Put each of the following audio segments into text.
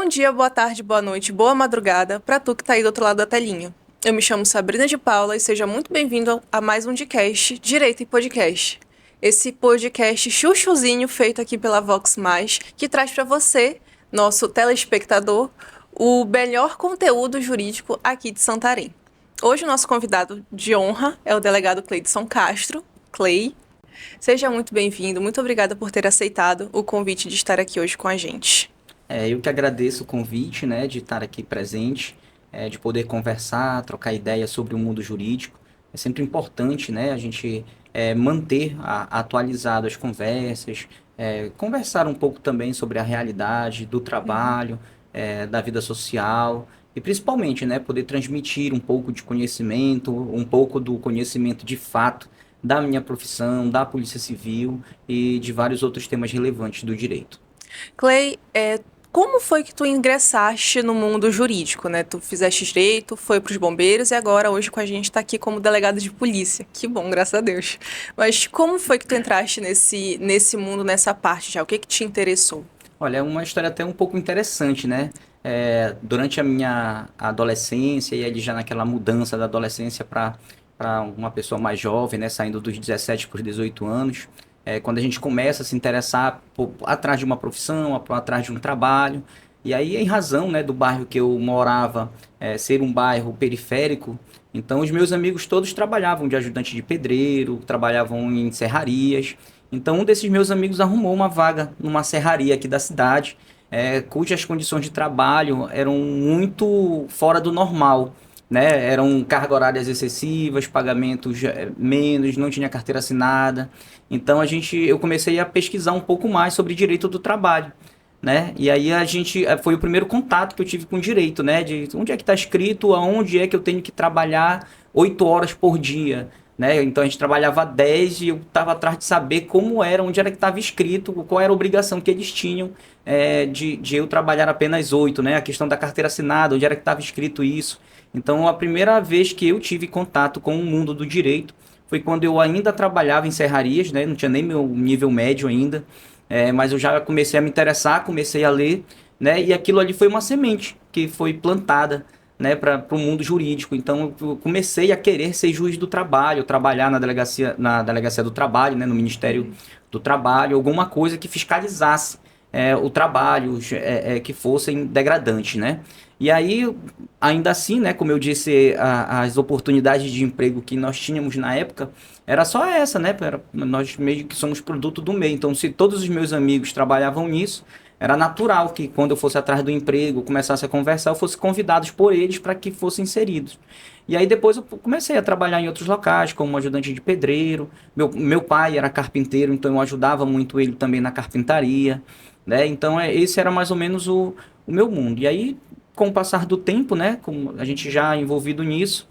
Bom dia, boa tarde, boa noite, boa madrugada para tu que tá aí do outro lado da telinha. Eu me chamo Sabrina de Paula e seja muito bem-vindo a mais um Dcast Direito e Podcast. Esse podcast chuchuzinho feito aqui pela Vox+, que traz para você, nosso telespectador, o melhor conteúdo jurídico aqui de Santarém. Hoje o nosso convidado de honra é o delegado Cleidson Castro. Clay, seja muito bem-vindo, muito obrigada por ter aceitado o convite de estar aqui hoje com a gente. Eu que agradeço o convite, né, de estar aqui presente, de poder conversar, trocar ideias sobre o mundo jurídico. É sempre importante, né, a gente manter atualizado as conversas, conversar um pouco também sobre a realidade do trabalho, da vida social e principalmente, né, poder transmitir um pouco de conhecimento, um pouco do conhecimento de fato da minha profissão, da Polícia Civil e de vários outros temas relevantes do direito. Clay, como foi que tu ingressaste no mundo jurídico, né? Tu fizeste direito, foi para os bombeiros e agora hoje com a gente tá aqui como delegado de polícia. Que bom, graças a Deus. Mas como foi que tu entraste nesse mundo, nessa parte já? O que te interessou? Olha, é uma história até um pouco interessante, né? Durante a minha adolescência e ali já naquela mudança da adolescência para uma pessoa mais jovem, né? Saindo dos 17 para os 18 anos, quando a gente começa a se interessar atrás de uma profissão, atrás de um trabalho. E aí, em razão, né, do bairro que eu morava ser um bairro periférico, então os meus amigos todos trabalhavam de ajudante de pedreiro, trabalhavam em serrarias. Então um desses meus amigos arrumou uma vaga numa serraria aqui da cidade, cujas condições de trabalho eram muito fora do normal, né? Eram cargas horárias excessivas, pagamentos menos, não tinha carteira assinada. Então eu comecei a pesquisar um pouco mais sobre direito do trabalho, né? E aí foi o primeiro contato que eu tive com direito, né? De onde é que está escrito, aonde é que eu tenho que trabalhar 8 horas por dia, né? Então a gente trabalhava 10 e eu estava atrás de saber como era, onde era que estava escrito, qual era a obrigação que eles tinham de eu trabalhar apenas 8, né? A questão da carteira assinada, onde era que estava escrito isso. Então a primeira vez que eu tive contato com o mundo do direito foi quando eu ainda trabalhava em serrarias, né? Não tinha nem meu nível médio ainda, mas eu já comecei a me interessar, comecei a ler, né? E aquilo ali foi uma semente que foi plantada, né, para o mundo jurídico. Então eu comecei a querer ser juiz do trabalho, trabalhar na delegacia do trabalho, né, no Ministério do Trabalho, alguma coisa que fiscalizasse o trabalho, que fossem degradantes, né? E aí, ainda assim, né, como eu disse, as oportunidades de emprego que nós tínhamos na época era só essa, né? Nós meio que somos produto do meio. Então, se todos os meus amigos trabalhavam nisso, era natural que quando eu fosse atrás do emprego, começasse a conversar, eu fosse convidado por eles para que fossem inseridos. E aí depois eu comecei a trabalhar em outros locais, como ajudante de pedreiro. Meu pai era carpinteiro, então eu ajudava muito ele também na carpintaria, né? Então esse era mais ou menos o meu mundo. E aí, com o passar do tempo, né, como a gente já envolvido nisso,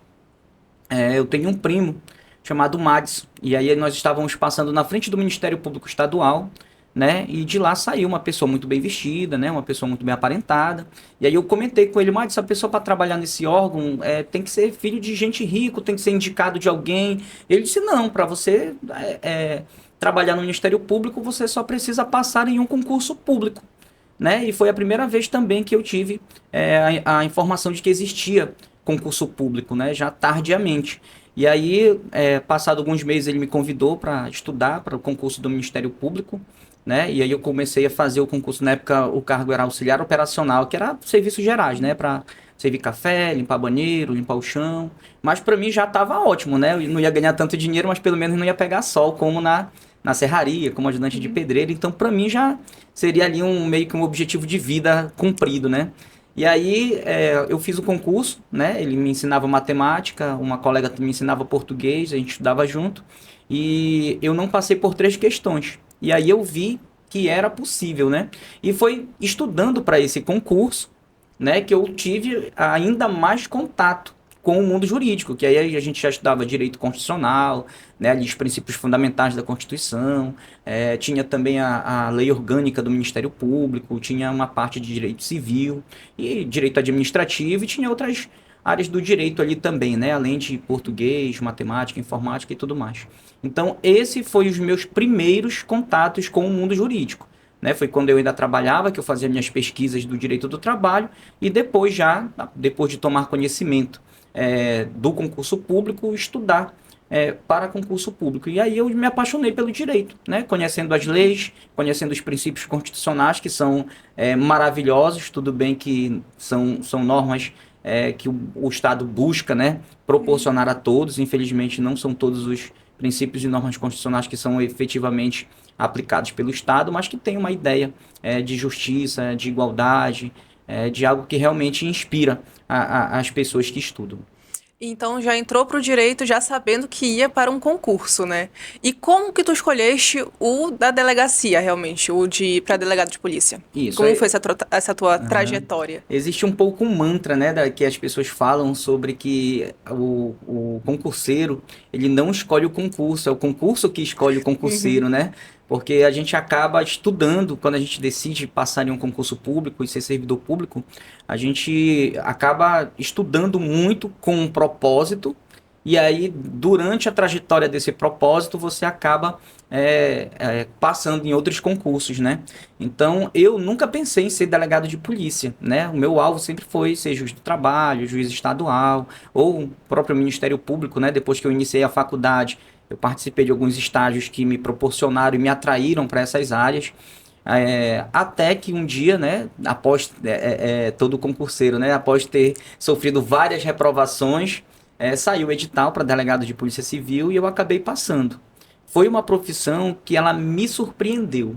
eu tenho um primo chamado Madison. E aí nós estávamos passando na frente do Ministério Público Estadual, né? E de lá saiu uma pessoa muito bem vestida, né? Uma pessoa muito bem aparentada. E aí eu comentei com ele, mas essa pessoa para trabalhar nesse órgão tem que ser filho de gente rico, tem que ser indicado de alguém. Ele disse, não, para você trabalhar no Ministério Público, você só precisa passar em um concurso público, né? E foi a primeira vez também que eu tive a informação de que existia concurso público, né? Já tardiamente. E aí, passado alguns meses, ele me convidou para estudar para o concurso do Ministério Público, né? E aí eu comecei a fazer o concurso. Na época, o cargo era auxiliar operacional, que era serviços gerais, né? Para servir café, limpar banheiro, limpar o chão. Mas para mim já estava ótimo, né? Eu não ia ganhar tanto dinheiro, mas pelo menos não ia pegar sol como na serraria, como ajudante de pedreiro. Então, para mim já seria ali meio que um objetivo de vida cumprido, né? E aí eu fiz o concurso, né? Ele me ensinava matemática, uma colega me ensinava português, a gente estudava junto. E eu não passei por 3 questões. E aí eu vi que era possível, né? E foi estudando para esse concurso, né, que eu tive ainda mais contato com o mundo jurídico, que aí a gente já estudava direito constitucional, né, ali os princípios fundamentais da Constituição, tinha também a lei orgânica do Ministério Público, tinha uma parte de direito civil e direito administrativo, e tinha outras áreas do direito ali também, né, além de português, matemática, informática e tudo mais. Então, esse foi os meus primeiros contatos com o mundo jurídico, né? Foi quando eu ainda trabalhava, que eu fazia minhas pesquisas do direito do trabalho, e depois depois de tomar conhecimento do concurso público, estudar para concurso público. E aí eu me apaixonei pelo direito, né? Conhecendo as leis, conhecendo os princípios constitucionais, que são maravilhosos, tudo bem que são normas que o Estado busca, né, proporcionar a todos. Infelizmente, não são todos os princípios e normas constitucionais que são efetivamente aplicados pelo Estado, mas que tem uma ideia de justiça, de igualdade, de algo que realmente inspira as pessoas que estudam. Então já entrou pro direito já sabendo que ia para um concurso, né? E como que tu escolheste o da delegacia, realmente, o de para delegado de polícia? Isso. Como foi essa tua trajetória? Existe um pouco um mantra, né, que as pessoas falam sobre que o concurseiro, ele não escolhe o concurso, é o concurso que escolhe o concurseiro, né? Porque a gente acaba estudando, quando a gente decide passar em um concurso público e ser servidor público, a gente acaba estudando muito com um propósito, e aí, durante a trajetória desse propósito, você acaba passando em outros concursos, né? Então, eu nunca pensei em ser delegado de polícia, né? O meu alvo sempre foi ser juiz do trabalho, juiz estadual, ou o próprio Ministério Público, né? Depois que eu iniciei a faculdade, eu participei de alguns estágios que me proporcionaram e me atraíram para essas áreas. Até que um dia, né, após todo concurseiro, né, após ter sofrido várias reprovações, saiu o edital para delegado de Polícia Civil e eu acabei passando. Foi uma profissão que ela me surpreendeu.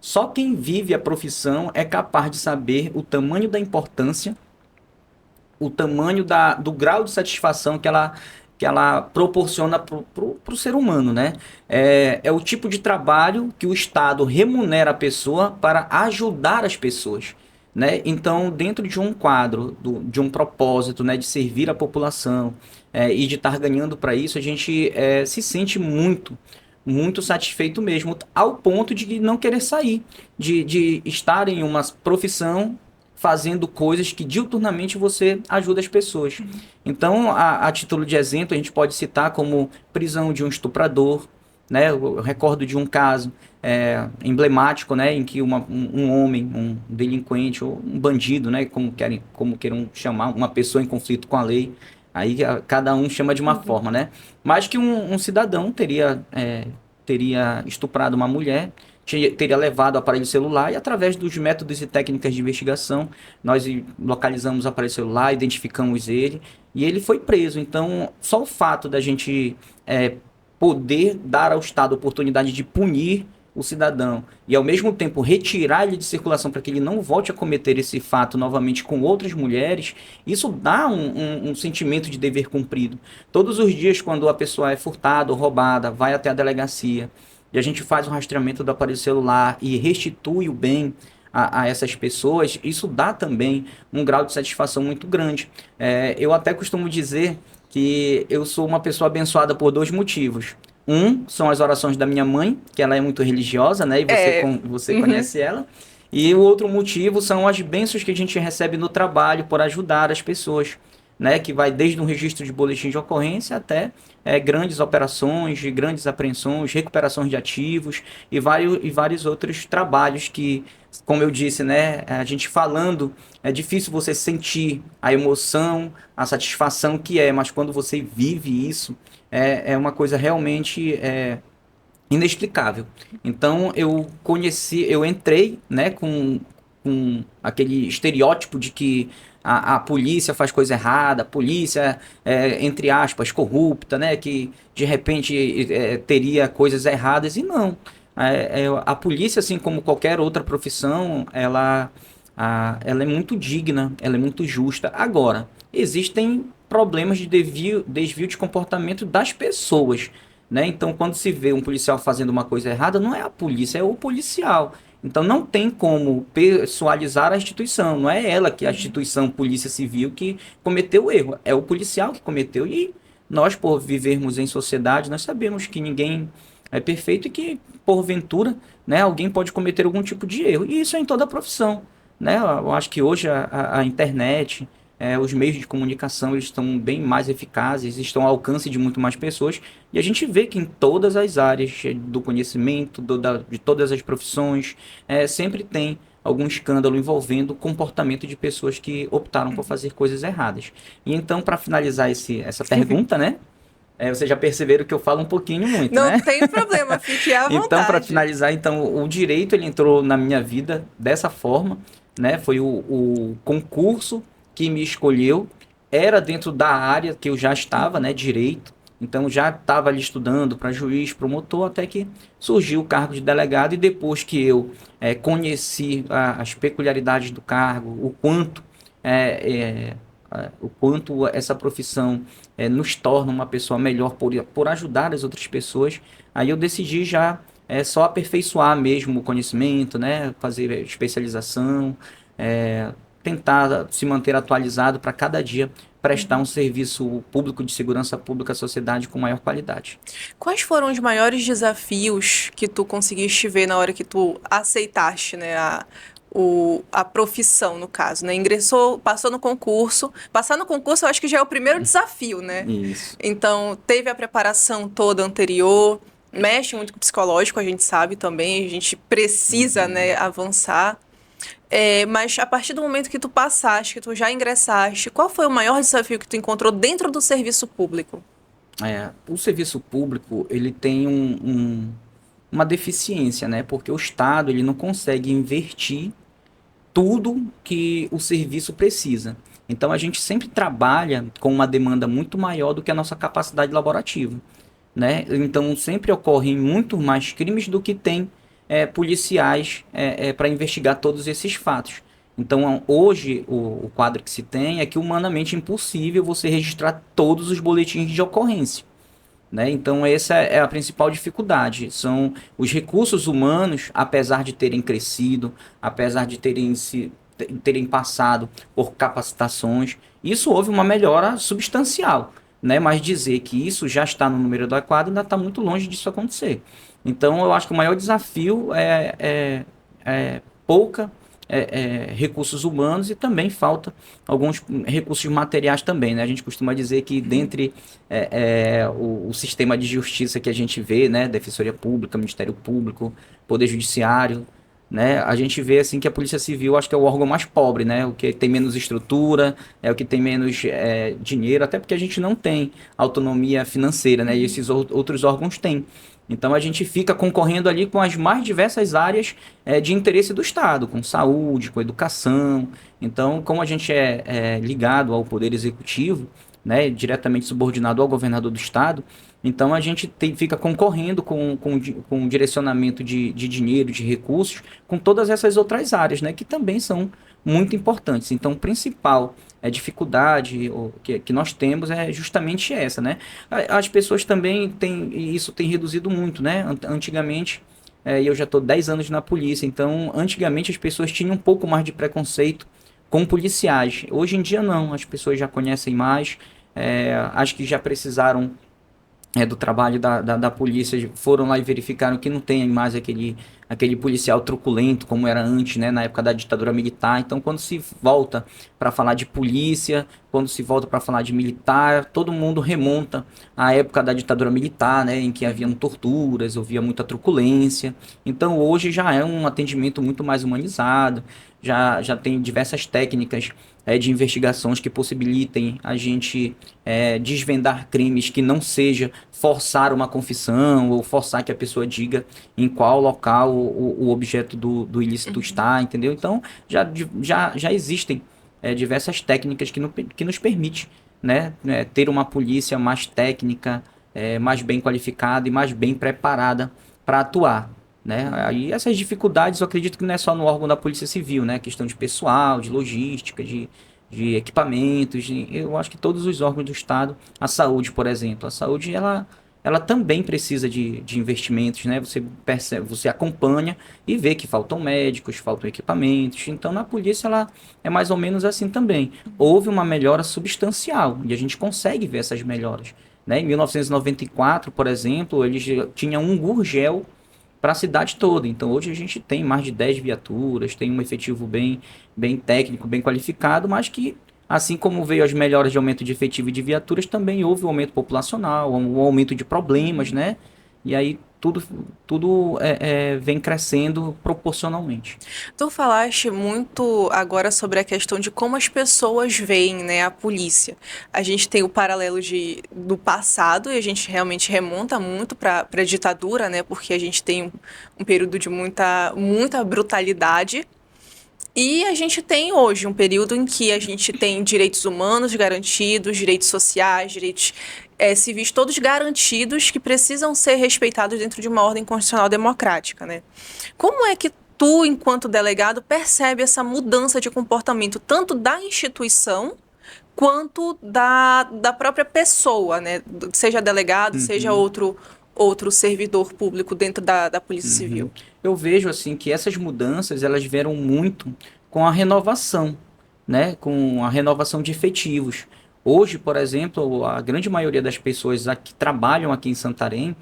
Só quem vive a profissão é capaz de saber o tamanho da importância, o tamanho do grau de satisfação que ela proporciona para o ser humano, né? É o tipo de trabalho que o Estado remunera a pessoa para ajudar as pessoas, né? Então, dentro de um quadro, de um propósito, né, de servir a população e de estar ganhando para isso, a gente se sente muito satisfeito mesmo, ao ponto de não querer sair, de estar em uma profissão fazendo coisas que diuturnamente você ajuda as pessoas. Então, a título de exemplo, a gente pode citar como prisão de um estuprador, né? Eu recordo de um caso emblemático, né, em que um homem, um delinquente ou um bandido, né, como queiram chamar, uma pessoa em conflito com a lei, aí cada um chama de uma forma, né? Mas que um cidadão teria estuprado uma mulher, teria levado o aparelho celular e, através dos métodos e técnicas de investigação, nós localizamos o aparelho celular, identificamos ele e ele foi preso. Então, só o fato da gente poder dar ao Estado a oportunidade de punir o cidadão e, ao mesmo tempo, retirar ele de circulação para que ele não volte a cometer esse fato novamente com outras mulheres, isso dá um sentimento de dever cumprido. Todos os dias, quando a pessoa é furtada ou roubada, vai até a delegacia e a gente faz o rastreamento do aparelho celular e restitui o bem a essas pessoas, isso dá também um grau de satisfação muito grande. Eu até costumo dizer que eu sou uma pessoa abençoada por dois motivos. Um, são as orações da minha mãe, que ela é muito religiosa, né? E você conhece ela. E o outro motivo são as bênçãos que a gente recebe no trabalho por ajudar as pessoas, né? Que vai desde um registro de boletim de ocorrência até grandes operações, grandes apreensões, recuperações de ativos e vários outros trabalhos que, como eu disse, né? A gente falando, é difícil você sentir a emoção, a satisfação que mas quando você vive isso, é uma coisa realmente inexplicável. Então eu entrei, né, com aquele estereótipo de que a polícia faz coisa errada, a polícia entre aspas, corrupta, né, que de repente teria coisas erradas, e não. A polícia, assim como qualquer outra profissão, ela é muito digna, ela é muito justa. Agora, existem problemas de desvio de comportamento das pessoas, né? Então, quando se vê um policial fazendo uma coisa errada, não é a polícia, é o policial. Então, não tem como pessoalizar a instituição, não é ela que a instituição Polícia Civil que cometeu o erro, é o policial que cometeu. E nós, por vivermos em sociedade, nós sabemos que ninguém é perfeito e que, porventura, né, alguém pode cometer algum tipo de erro. E isso é em toda a profissão, né? Eu acho que hoje a internet, os meios de comunicação eles estão bem mais eficazes, estão ao alcance de muito mais pessoas, e a gente vê que em todas as áreas do conhecimento, de todas as profissões, sempre tem algum escândalo envolvendo o comportamento de pessoas que optaram por fazer coisas erradas. E então, para finalizar essa pergunta, né? Vocês já perceberam que eu falo um pouquinho muito, Não né? tem problema, fique à vontade. Então, para finalizar, então, o direito ele entrou na minha vida dessa forma, né? Foi o concurso que me escolheu, era dentro da área que eu já estava, né? Direito. Então, já estava ali estudando para juiz, promotor, até que surgiu o cargo de delegado. E depois que eu conheci as peculiaridades do cargo, o quanto essa profissão nos torna uma pessoa melhor por ajudar as outras pessoas, aí eu decidi já só aperfeiçoar mesmo o conhecimento, né? Fazer especialização, tentar se manter atualizado para cada dia prestar um serviço público de segurança pública à sociedade com maior qualidade. Quais foram os maiores desafios que tu conseguiste ver na hora que tu aceitaste, né, a profissão, no caso, né? Ingressou, passou no concurso. Passar no concurso eu acho que já é o primeiro desafio, né? Isso. Então, teve a preparação toda anterior, mexe muito com o psicológico, a gente sabe também, a gente precisa, né, avançar. Mas a partir do momento que tu passaste, que tu já ingressaste, qual foi o maior desafio que tu encontrou dentro do serviço público? O serviço público, ele tem uma deficiência, né? Porque o Estado, ele não consegue investir tudo que o serviço precisa. Então, a gente sempre trabalha com uma demanda muito maior do que a nossa capacidade laborativa, né? Então, sempre ocorrem muito mais crimes do que tem policiais para investigar todos esses fatos. Então, hoje, o quadro que se tem é que humanamente é impossível você registrar todos os boletins de ocorrência, né? Então, essa é a principal dificuldade. São os recursos humanos, apesar de terem crescido, apesar de terem passado por capacitações, isso houve uma melhora substancial, né? Mas dizer que isso já está no número adequado ainda está muito longe disso acontecer. Então, eu acho que o maior desafio é pouca recursos humanos e também falta alguns recursos materiais também, né? A gente costuma dizer que dentre o sistema de justiça que a gente vê, né? Defensoria Pública, Ministério Público, Poder Judiciário, né? A gente vê assim que a Polícia Civil acho que é o órgão mais pobre, né? O que tem menos estrutura, é o que tem menos dinheiro, até porque a gente não tem autonomia financeira, né? E esses outros órgãos têm. Então a gente fica concorrendo ali com as mais diversas áreas de interesse do Estado, com saúde, com educação. Então, como a gente é ligado ao Poder Executivo, né, diretamente subordinado ao governador do Estado, então a gente fica concorrendo com direcionamento de dinheiro, de recursos, com todas essas outras áreas, né, que também são muito importantes. Então, o principal dificuldade que nós temos é justamente essa, né? As pessoas também têm, e isso tem reduzido muito, né? Antigamente, e eu já estou 10 anos na polícia, então antigamente as pessoas tinham um pouco mais de preconceito com policiais. Hoje em dia não, as pessoas já conhecem mais, acho que já precisaram do trabalho da polícia, foram lá e verificaram que não tem mais aquele policial truculento como era antes, né, na época da ditadura militar. Então, quando se volta para falar de polícia, quando se volta para falar de militar, todo mundo remonta à época da ditadura militar, né, em que haviam torturas, havia muita truculência. Então, hoje já é um atendimento muito mais humanizado, já tem diversas técnicas de investigações que possibilitem a gente desvendar crimes que não seja forçar uma confissão ou forçar que a pessoa diga em qual local o objeto do ilícito está, entendeu? Então, já existem diversas técnicas que nos permitem, né, ter uma polícia mais técnica, mais bem qualificada e mais bem preparada para atuar, né? Aí essas dificuldades eu acredito que não é só no órgão da Polícia Civil, né? Questão de pessoal, de logística, de equipamentos, eu acho que todos os órgãos do Estado, a saúde, por exemplo, a saúde ela também precisa de investimentos, né? Você percebe, você acompanha e vê que faltam médicos, faltam equipamentos. Então, na polícia, ela é mais ou menos assim também. Houve uma melhora substancial e a gente consegue ver essas melhoras, né? Em 1994, por exemplo, eles tinham um Gurgel para a cidade toda. Então, hoje a gente tem mais de 10 viaturas, tem um efetivo bem técnico, bem qualificado, mas que Assim como veio as melhoras de aumento de efetivo e de viaturas, também houve um aumento populacional, um aumento de problemas, né? E aí tudo vem crescendo proporcionalmente. Tu falaste muito agora sobre a questão de como as pessoas veem, né, a polícia. A gente tem o paralelo do passado e a gente realmente remonta muito para a ditadura, né, porque a gente tem um período de muita brutalidade. E a gente tem hoje um período em que a gente tem direitos humanos garantidos, direitos sociais, direitos civis todos garantidos que precisam ser respeitados dentro de uma ordem constitucional democrática, né? Como é que tu, enquanto delegado, percebe essa mudança de comportamento tanto da instituição quanto da própria pessoa, né? Seja delegado, seja Uhum. outro servidor público dentro da Polícia Uhum. Civil. Eu vejo assim que essas mudanças elas vieram muito com a renovação, né? Com a renovação de efetivos. Hoje, por exemplo, a grande maioria das pessoas que trabalham aqui em Santarém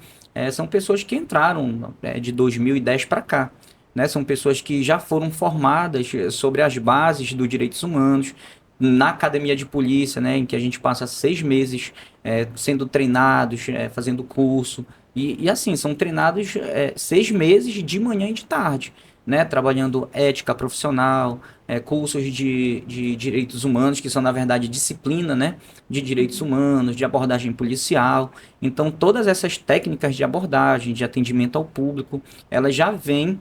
são pessoas que entraram de 2010 para cá. Né? São pessoas que já foram formadas sobre as bases dos direitos humanos na academia de polícia, né? Em que a gente passa 6 meses sendo treinados, fazendo curso. E assim, são treinados 6 meses de manhã e de tarde, né? Trabalhando ética profissional, cursos de direitos humanos, que são, na verdade, disciplina, né? De direitos humanos, de abordagem policial. Então, todas essas técnicas de abordagem, de atendimento ao público, elas já vêm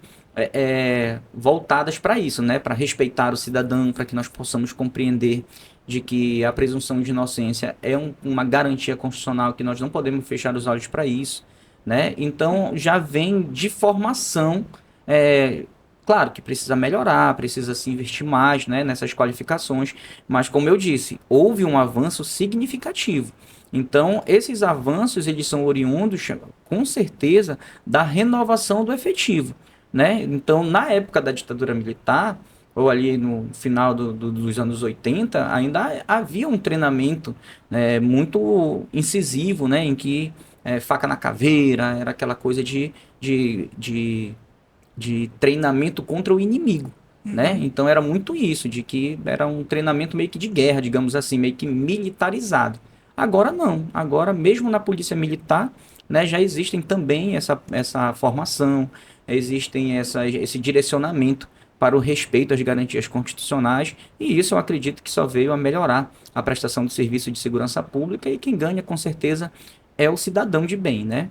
voltadas para isso, né? Para respeitar o cidadão, para que nós possamos compreender de que a presunção de inocência é uma garantia constitucional, que nós não podemos fechar os olhos para isso, né? Então já vem de formação, claro que precisa melhorar, precisa se investir mais, né, nessas qualificações, mas como eu disse, houve um avanço significativo. Então esses avanços eles são oriundos, com certeza, da renovação do efetivo, né? Então na época da ditadura militar ou ali no final dos anos 80, ainda havia um treinamento muito incisivo, né, em que faca na caveira, era aquela coisa de treinamento contra o inimigo, né? Então era muito isso, de que era um treinamento meio que de guerra, digamos assim, meio que militarizado. Agora não, agora mesmo na polícia militar, né, já existem também essa formação, existem esse direcionamento para o respeito às garantias constitucionais, e isso eu acredito que só veio a melhorar a prestação do serviço de segurança pública, e quem ganha com certeza é o cidadão de bem, né?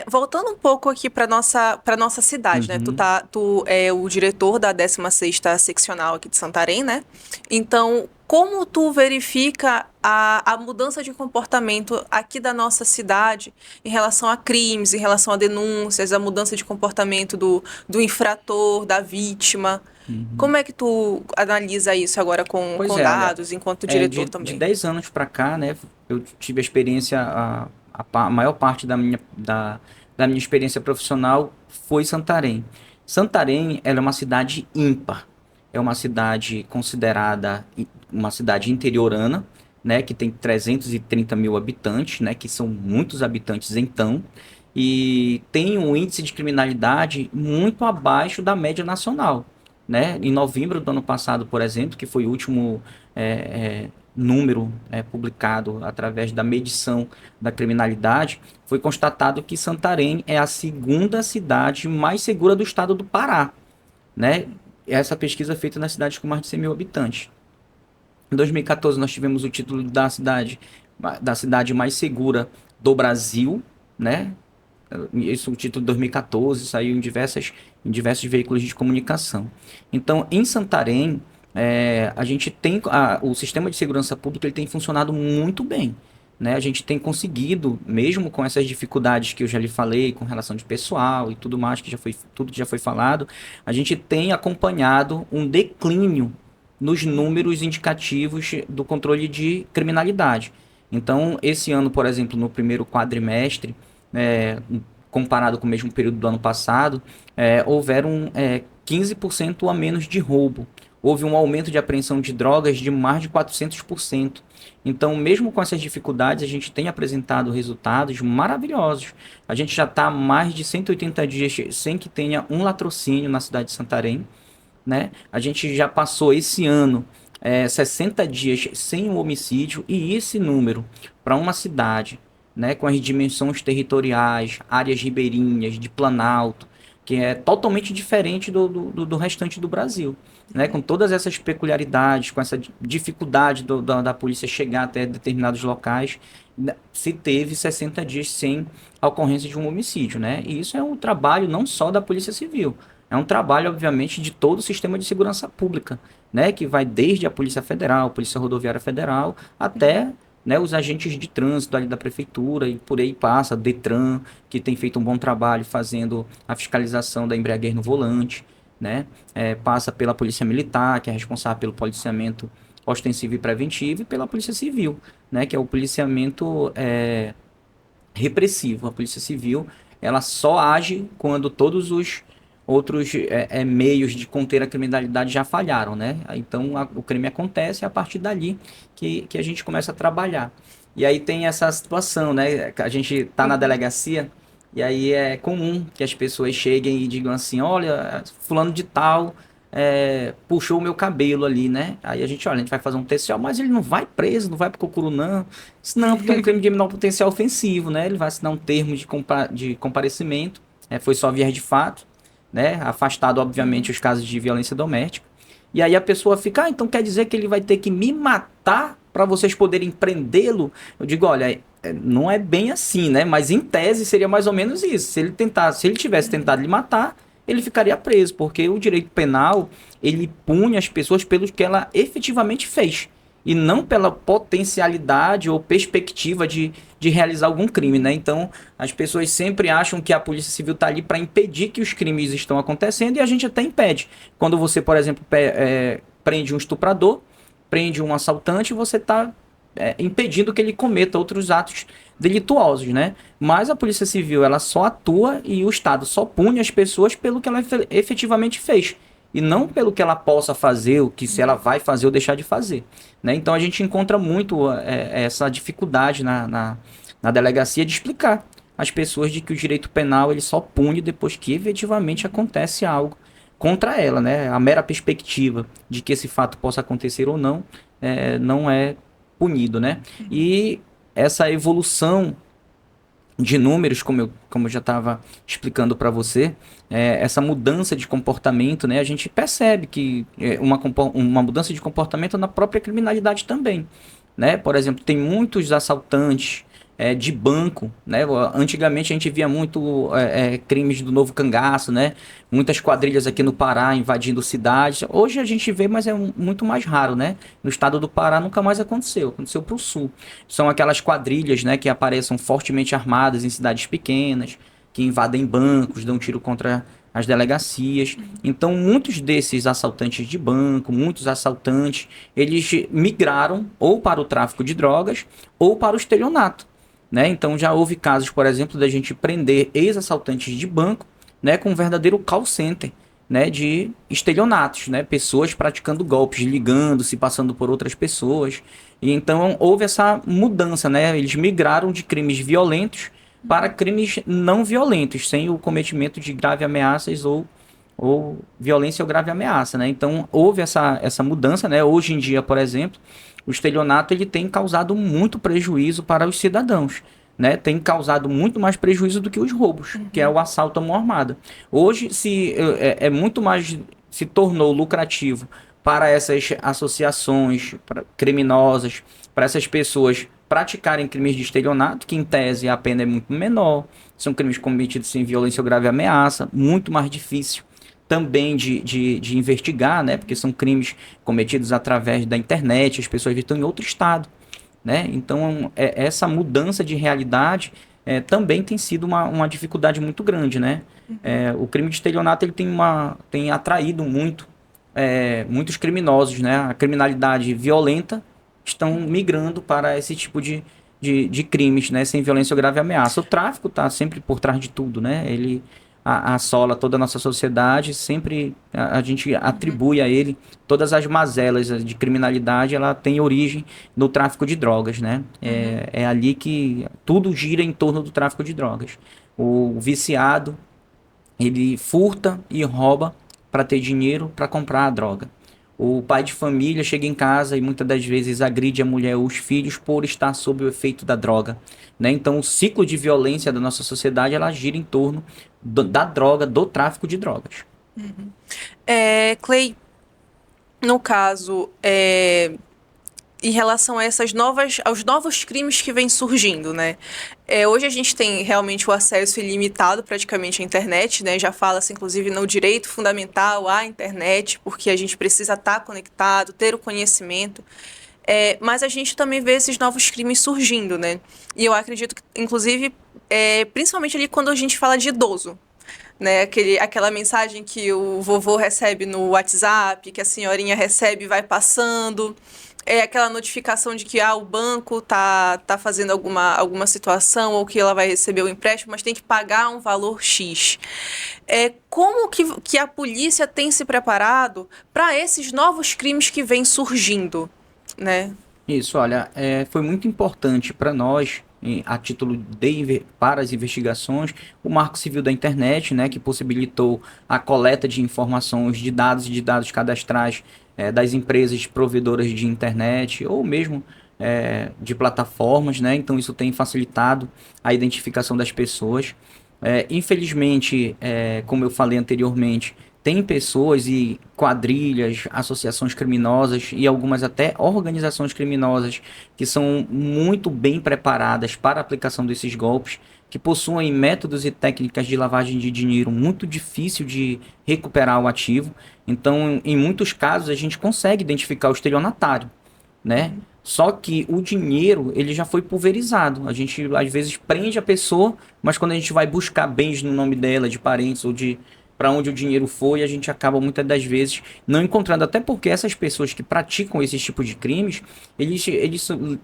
Voltando um pouco aqui para nossa cidade, né? Uhum. Tu é o diretor da 16ª seccional aqui de Santarém, né? Então, como tu verifica a mudança de comportamento aqui da nossa cidade em relação a crimes, em relação a denúncias, a mudança de comportamento do infrator, da vítima? Uhum. Como é que tu analisa isso agora Pois com é, olha, dados, enquanto diretor de também? 10 anos para cá, né, eu tive a experiência, a maior parte da minha experiência profissional foi Santarém. Santarém, ela é uma cidade ímpar, é uma cidade considerada uma cidade interiorana, né, que tem 330 mil habitantes, né, que são muitos habitantes então, e tem um índice de criminalidade muito abaixo da média nacional, né? Em novembro do ano passado, por exemplo, que foi o último número publicado através da medição da criminalidade, foi constatado que Santarém é a segunda cidade mais segura do estado do Pará, né? Essa pesquisa é feita nas cidades com mais de 100 mil habitantes. Em 2014, nós tivemos o título da cidade mais segura do Brasil, né? Isso, o título de 2014, saiu em diversos veículos de comunicação. Então, em Santarém, a gente tem o sistema de segurança pública, ele tem funcionado muito bem, né? A gente tem conseguido, mesmo com essas dificuldades que eu já lhe falei, com relação de pessoal e tudo mais, tudo que já foi falado, a gente tem acompanhado um declínio nos números indicativos do controle de criminalidade. Então, esse ano, por exemplo, no primeiro quadrimestre, comparado com o mesmo período do ano passado, houveram 15% a menos de roubo. Houve um aumento de apreensão de drogas de mais de 400%. Então, mesmo com essas dificuldades, a gente tem apresentado resultados maravilhosos. A gente já está há mais de 180 dias sem que tenha um latrocínio na cidade de Santarém, né? A gente já passou esse ano 60 dias sem um homicídio, e esse número para uma cidade, né, com as dimensões territoriais, áreas ribeirinhas, de planalto, que é totalmente diferente do restante do Brasil, né, com todas essas peculiaridades, com essa dificuldade da polícia chegar até determinados locais, se teve 60 dias sem a ocorrência de um homicídio, né? E isso é um trabalho não só da Polícia Civil, é um trabalho, obviamente, de todo o sistema de segurança pública, né? Que vai desde a Polícia Federal, Polícia Rodoviária Federal, até, né, os agentes de trânsito ali da prefeitura, e por aí passa, Detran, que tem feito um bom trabalho fazendo a fiscalização da embriaguez no volante, né? Passa pela Polícia Militar, que é responsável pelo policiamento ostensivo e preventivo, e pela Polícia Civil, né? Que é o policiamento repressivo. A Polícia Civil, ela só age quando todos os outros meios de conter a criminalidade já falharam, né? Então o crime acontece, é a partir dali que a gente começa a trabalhar. E aí tem essa situação, né? A gente tá na delegacia e aí é comum que as pessoas cheguem e digam assim, olha, fulano de tal puxou o meu cabelo ali, né? Aí a gente, olha, a gente vai fazer um TCO, mas ele não vai preso, não vai pro Cocuru, não. Isso não, porque é um crime de menor potencial ofensivo, né? Ele vai assinar um termo de comparecimento, foi só vias de fato, né? Afastado, obviamente, os casos de violência doméstica. E aí a pessoa fica, então quer dizer que ele vai ter que me matar para vocês poderem prendê-lo? Eu digo, olha, não é bem assim, né? Mas em tese seria mais ou menos isso. Se ele tivesse tentado lhe matar, ele ficaria preso, porque o direito penal, ele pune as pessoas pelo que ela efetivamente fez, e não pela potencialidade ou perspectiva de realizar algum crime, né? Então, as pessoas sempre acham que a Polícia Civil está ali para impedir que os crimes estão acontecendo, e a gente até impede. Quando você, por exemplo, prende um estuprador, prende um assaltante, você está impedindo que ele cometa outros atos delituosos, né? Mas a Polícia Civil, ela só atua e o Estado só pune as pessoas pelo que ela efetivamente fez, e não pelo que ela possa fazer, o que se ela vai fazer ou deixar de fazer, né? Então a gente encontra muito essa dificuldade na delegacia de explicar às pessoas de que o direito penal ele só pune depois que efetivamente acontece algo contra ela, né? A mera perspectiva de que esse fato possa acontecer ou não, não é punido, né? E essa evolução de números, como eu já estava explicando para você, essa mudança de comportamento, né? A gente percebe que uma mudança de comportamento na própria criminalidade também, né? Por exemplo, tem muitos assaltantes de banco, né? Antigamente a gente via muito crimes do novo cangaço, né? Muitas quadrilhas aqui no Pará invadindo cidades. Hoje a gente vê, mas é muito mais raro, né? No estado do Pará nunca mais aconteceu para o sul. São aquelas quadrilhas, né, que aparecem fortemente armadas em cidades pequenas, que invadem bancos, dão tiro contra as delegacias. Então, muitos desses assaltantes de banco, muitos assaltantes, eles migraram ou para o tráfico de drogas ou para o estelionato, né? Então já houve casos, por exemplo, da gente prender ex-assaltantes de banco, né, com um verdadeiro call center, né, de estelionatos, né, pessoas praticando golpes, ligando, se passando por outras pessoas. E então houve essa mudança, né? Eles migraram de crimes violentos para crimes não violentos, sem o cometimento de grave ameaças ou violência ou grave ameaça, né? Então houve essa mudança, né? Hoje em dia, por exemplo, o estelionato ele tem causado muito prejuízo para os cidadãos, né? Tem causado muito mais prejuízo do que os roubos, que é o assalto à mão armada. Hoje muito mais, se tornou lucrativo para essas associações criminosas, para essas pessoas praticarem crimes de estelionato, que em tese a pena é muito menor, são crimes cometidos sem violência ou grave ameaça, muito mais difícil também de investigar, né? Porque são crimes cometidos através da internet, as pessoas estão em outro estado, né? Então, essa mudança de realidade também tem sido uma dificuldade muito grande, né? O crime de estelionato ele tem atraído muitos criminosos, né? A criminalidade violenta estão migrando para esse tipo de crimes, né? Sem violência ou grave ameaça. O tráfico está sempre por trás de tudo, né? Ele assola toda a nossa sociedade, sempre a gente atribui a ele todas as mazelas de criminalidade, ela tem origem no tráfico de drogas, né? É ali que tudo gira em torno do tráfico de drogas. O viciado, ele furta e rouba para ter dinheiro para comprar a droga. O pai de família chega em casa e muitas das vezes agride a mulher ou os filhos por estar sob o efeito da droga, né? Então, o ciclo de violência da nossa sociedade, ela gira em torno da droga, do tráfico de drogas. Clay, no caso, em relação a aos novos crimes que vêm surgindo, né? Hoje a gente tem realmente o acesso ilimitado praticamente à internet, né? Já fala-se, inclusive, no direito fundamental à internet, porque a gente precisa estar conectado, ter o conhecimento. Mas a gente também vê esses novos crimes surgindo, né? E eu acredito que, inclusive, principalmente ali quando a gente fala de idoso, né? Aquela mensagem que o vovô recebe no WhatsApp, que a senhorinha recebe e vai passando. Aquela notificação de que o banco tá fazendo alguma situação ou que ela vai receber o empréstimo, mas tem que pagar um valor X. Como que a polícia tem se preparado para esses novos crimes que vêm surgindo, né? Isso, olha, foi muito importante para nós, a título para as investigações, o Marco Civil da Internet, né, que possibilitou a coleta de informações, de dados cadastrais das empresas provedoras de internet ou mesmo de plataformas, né? Então isso tem facilitado a identificação das pessoas. Infelizmente, como eu falei anteriormente, tem pessoas e quadrilhas, associações criminosas e algumas até organizações criminosas que são muito bem preparadas para a aplicação desses golpes, que possuem métodos e técnicas de lavagem de dinheiro muito difícil de recuperar o ativo. Então, em muitos casos, a gente consegue identificar o estelionatário, né? Só que o dinheiro, ele já foi pulverizado. A gente, às vezes, prende a pessoa, mas quando a gente vai buscar bens no nome dela, de parentes ou de para onde o dinheiro foi, a gente acaba muitas das vezes não encontrando. Até porque essas pessoas que praticam esses tipos de crimes, eles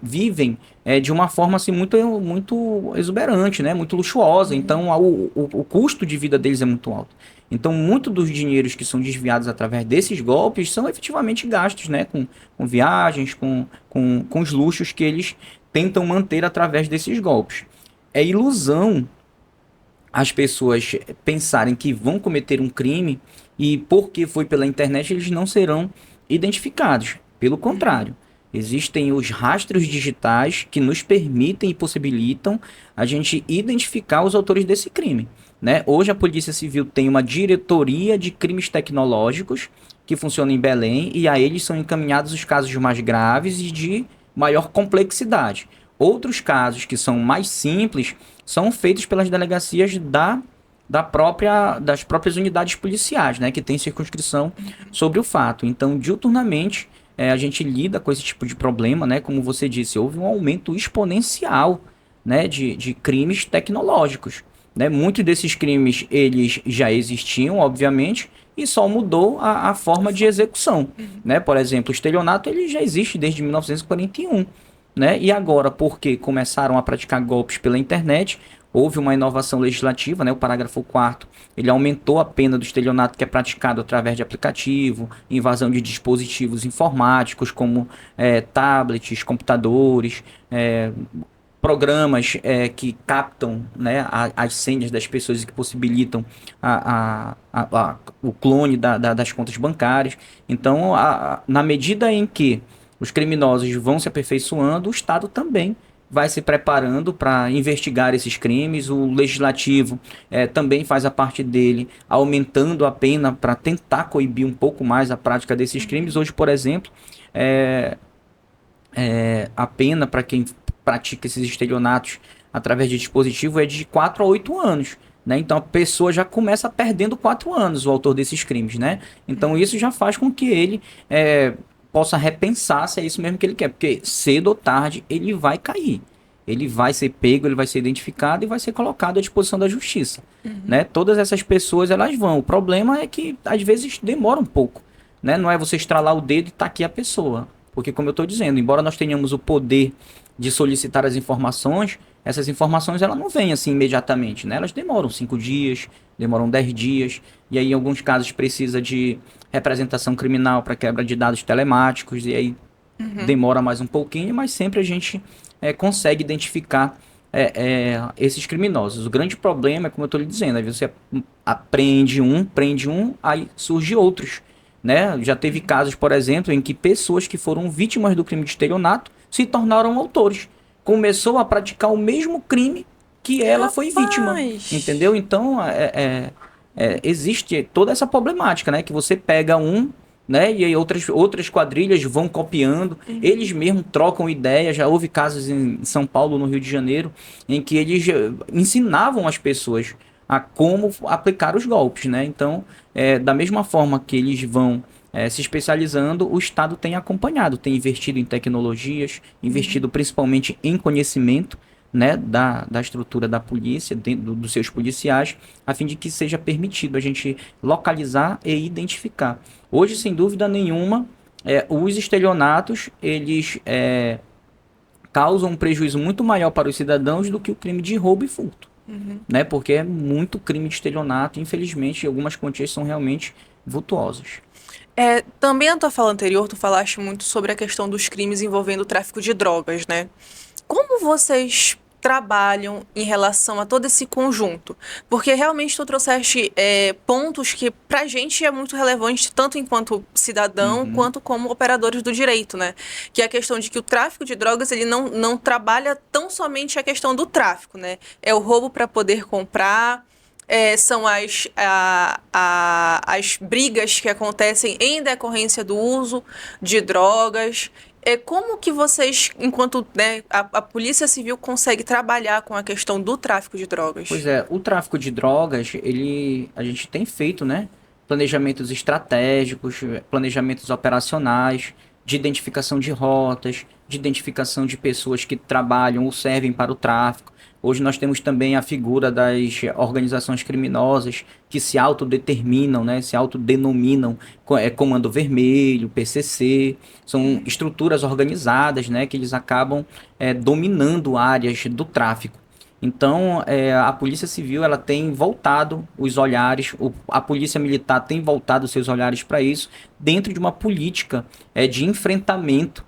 vivem de uma forma assim, muito exuberante, né? Muito luxuosa. Então, o custo de vida deles é muito alto. Então, muito dos dinheiros que são desviados através desses golpes são efetivamente gastos, né? Com viagens, com os luxos que eles tentam manter através desses golpes. É ilusão as pessoas pensarem que vão cometer um crime e porque foi pela internet eles não serão identificados. Pelo contrário, existem os rastros digitais que nos permitem e possibilitam a gente identificar os autores desse crime, né? Hoje a Polícia Civil tem uma diretoria de crimes tecnológicos que funciona em Belém e a eles são encaminhados os casos mais graves e de maior complexidade. Outros casos que são mais simples são feitos pelas delegacias das próprias unidades policiais, né, que tem circunscrição sobre o fato. Então, diuturnamente, a gente lida com esse tipo de problema, né, como você disse, houve um aumento exponencial, né, de crimes tecnológicos. Né? Muitos desses crimes, eles já existiam, obviamente, e só mudou a forma de execução. Né? Por exemplo, o estelionato ele já existe desde 1941. Né? E agora, porque começaram a praticar golpes pela internet, houve uma inovação legislativa, né? O parágrafo 4º, ele aumentou a pena do estelionato que é praticado através de aplicativo, invasão de dispositivos informáticos, como tablets, computadores, programas que captam, né, as senhas das pessoas e que possibilitam o clone das contas bancárias. Então, na medida em que os criminosos vão se aperfeiçoando, o Estado também vai se preparando para investigar esses crimes. O legislativo também faz a parte dele, aumentando a pena para tentar coibir um pouco mais a prática desses crimes. Hoje, por exemplo, a pena para quem pratica esses estelionatos através de dispositivo é de 4 a 8 anos. Né? Então a pessoa já começa perdendo 4 anos, o autor desses crimes. Né? Então isso já faz com que ele possa repensar se é isso mesmo que ele quer, porque cedo ou tarde ele vai cair. Ele vai ser pego, ele vai ser identificado e vai ser colocado à disposição da justiça. Né? Todas essas pessoas, elas vão. O problema é que, às vezes, demora um pouco. Né? Não é você estralar o dedo e tá aqui a pessoa. Porque, como eu estou dizendo, embora nós tenhamos o poder de solicitar as informações, essas informações elas não vêm assim imediatamente. Né? Elas demoram 5 dias, demoram 10 dias, e aí, em alguns casos, precisa de representação criminal para quebra de dados telemáticos, e aí demora mais um pouquinho, mas sempre a gente consegue identificar esses criminosos. O grande problema é, como eu estou lhe dizendo, aí você prende um, aí surge outros. né? Já teve casos, por exemplo, em que pessoas que foram vítimas do crime de estelionato se tornaram autores. Começou a praticar o mesmo crime que ela foi vítima, Rapaz! entendeu? Então, existe toda essa problemática, né? Que você pega um, né? E aí outras quadrilhas vão copiando, eles mesmos trocam ideias. Já houve casos em São Paulo, no Rio de Janeiro, em que eles ensinavam as pessoas a como aplicar os golpes, né? Então, da mesma forma que eles vão se especializando, o Estado tem acompanhado, tem investido em tecnologias, investido principalmente em conhecimento, né, da estrutura da polícia, dos seus policiais, a fim de que seja permitido a gente localizar e identificar. Hoje, sem dúvida nenhuma, os estelionatos, eles causam um prejuízo muito maior para os cidadãos do que o crime de roubo e furto, né, porque é muito crime de estelionato, infelizmente, algumas quantias são realmente vultuosas. Também na tua fala anterior, tu falaste muito sobre a questão dos crimes envolvendo o tráfico de drogas, né? Como vocês trabalham em relação a todo esse conjunto? Porque realmente tu trouxeste pontos que pra gente é muito relevante, tanto enquanto cidadão, Uhum. quanto como operadores do direito, né? Que é a questão de que o tráfico de drogas, ele não trabalha tão somente a questão do tráfico, né? É o roubo para poder comprar, são as brigas que acontecem em decorrência do uso de drogas. Como que vocês, enquanto, né, a Polícia Civil consegue trabalhar com a questão do tráfico de Pois drogas? é, o tráfico de drogas, a gente tem feito, né, planejamentos estratégicos, planejamentos operacionais, de identificação de rotas, de identificação de pessoas que trabalham ou servem para o tráfico. Hoje nós temos também a figura das organizações criminosas que se autodeterminam, né, se autodenominam Comando Vermelho, PCC, são estruturas organizadas, né, que eles acabam dominando áreas do tráfico. Então, a Polícia Civil ela tem voltado os olhares, a Polícia Militar tem voltado seus olhares para isso, dentro de uma política de enfrentamento,